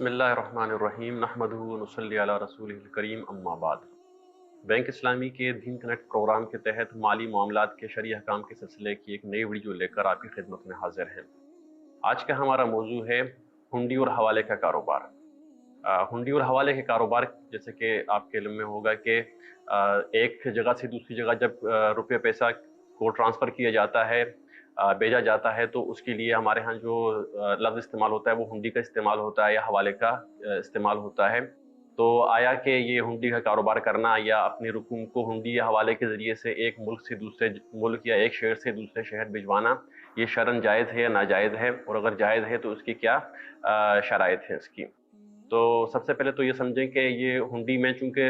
बिस्मिल्लाहिर्रहमानिर्रहीम नहमदुहु व नुसल्ली अला रसूलिहिल करीम अम्मा बाद। बैंक इस्लामी के दीन कनेक्ट प्रोग्राम के तहत माली मामलात के शरई अहकाम के सिलसिले की एक नई वीडियो लेकर आपकी खिदमत में हाजिर हैं। आज का हमारा मौजू है हुंडी और हवाले का कारोबार। हुंडी और हवाले के कारोबार जैसे कि आपके इल्म में होगा कि एक जगह से दूसरी जगह जब रुपये पैसा को ट्रांसफ़र किया जाता है, भेजा जाता है, तो उसके लिए हमारे यहाँ जो लफ्ज़ इस्तेमाल होता है वो हुंडी का इस्तेमाल होता है या हवाले का इस्तेमाल होता है। तो आया कि ये हुंडी का कारोबार करना या अपने रुकूम को हुंडी या हवाले के ज़रिए से एक मुल्क से दूसरे मुल्क या एक शहर से दूसरे शहर भिजवाना, ये शरअन जायज़ है या नाजायज़ है, और अगर जायज़ है तो उसकी क्या शराइत है इसकी। तो सबसे पहले तो ये समझें कि ये हुंडी में चूँकि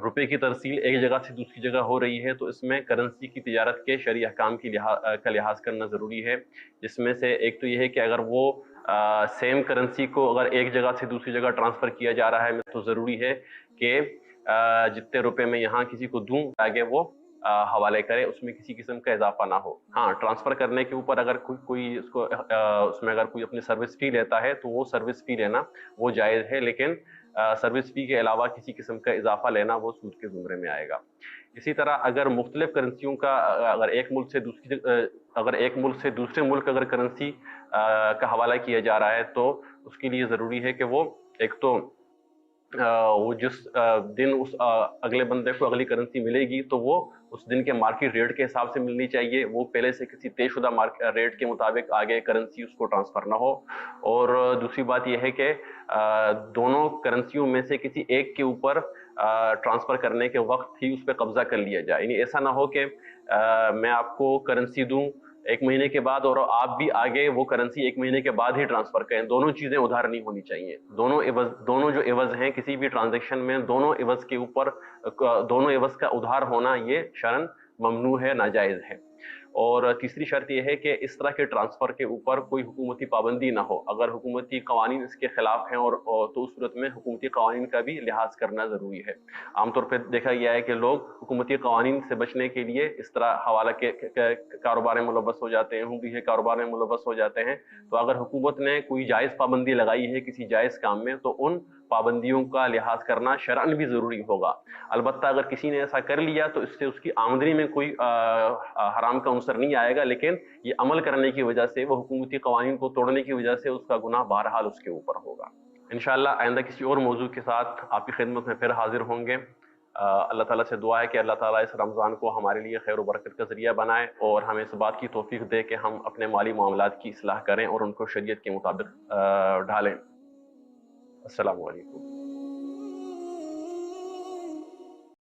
रुपए की तरसील एक जगह से दूसरी जगह हो रही है, तो इसमें करेंसी की तिजारत के शरई अहकाम का लिहाज करना ज़रूरी है। जिसमें से एक तो ये है कि अगर वो सेम करेंसी को अगर एक जगह से दूसरी जगह ट्रांसफ़र किया जा रहा है तो ज़रूरी है कि जितने रुपए मैं यहाँ किसी को दूँ आगे वो हवाले करे, उसमें किसी किस्म का इजाफा ना हो। हाँ, ट्रांसफ़र करने के ऊपर अगर कोई उसको उसमें अगर कोई अपनी सर्विस फ़ी लेता है तो वो सर्विस फ़ी लेना वो जायज़ है, लेकिन सर्विस फ़ी के अलावा किसी किस्म का इजाफा लेना वो सूद के ज़ुमरे में आएगा। इसी तरह अगर मुख्तलिफ करेंसियों का अगर एक मुल्क से दूसरे मुल्क अगर करेंसी का हवाला किया जा रहा है तो उसके लिए ज़रूरी है कि वो एक तो वो जिस दिन उस अगले बंदे को अगली करेंसी मिलेगी तो वो उस दिन के मार्केट रेट के हिसाब से मिलनी चाहिए, वो पहले से किसी तयशुदा रेट के मुताबिक आगे करेंसी उसको ट्रांसफ़र ना हो। और दूसरी बात यह है कि दोनों करेंसियों में से किसी एक के ऊपर ट्रांसफ़र करने के वक्त ही उस पर कब्ज़ा कर लिया जाए। यानी ऐसा ना हो कि मैं आपको करेंसी दूँ एक महीने के बाद और आप भी आगे वो करेंसी एक महीने के बाद ही ट्रांसफ़र करें। दोनों चीज़ें उधार नहीं होनी चाहिए। दोनों जो एवज़ हैं किसी भी ट्रांजैक्शन में, दोनों एवज़ के ऊपर दोनों एवज़ का उधार होना ये शरअन ममनू है, नाजायज़ है। और तीसरी शर्त यह है कि इस तरह के ट्रांसफ़र के ऊपर कोई हुकूमती पाबंदी ना हो। अगर हुकूमती कवानीन इसके ख़िलाफ़ हैं और तो उस सूरत में हुकूमती कवानीन का भी लिहाज करना ज़रूरी है। आमतौर पर देखा गया है कि लोग हुकूमती कवानीन से बचने के लिए इस तरह हवाला के कारोबार में मुलव्वस हो जाते हैं, हुंडी के कारोबार में मुलव्वस हो जाते हैं। तो अगर हुकूमत ने कोई जायज़ पाबंदी लगाई है किसी जायज़ काम में तो उन पाबंदियों का लिहाज करना शरअन भी ज़रूरी होगा। अलबत्ता अगर किसी ने ऐसा कर लिया तो इससे उसकी आमदनी में कोई हराम का अंसर नहीं आएगा, लेकिन ये अमल करने की वजह से, वो हुकूमती कवानीन को तोड़ने की वजह से उसका गुनाह बहरहाल उसके ऊपर होगा। इंशाअल्लाह आइंदा किसी और मौजू के साथ आपकी खिदमत में फिर हाजिर होंगे। अल्लाह ताला से दुआ है कि अल्लाह ताला इस रमज़ान को हमारे लिए खैर व बरकत का ज़रिया बनाए और हमें इस बात की तौफीक दे कि हम अपने माली मामलात की इस्लाह करें और उनको शरीयत के मुताबिक ढालें। अस्सलामु अलैकुम।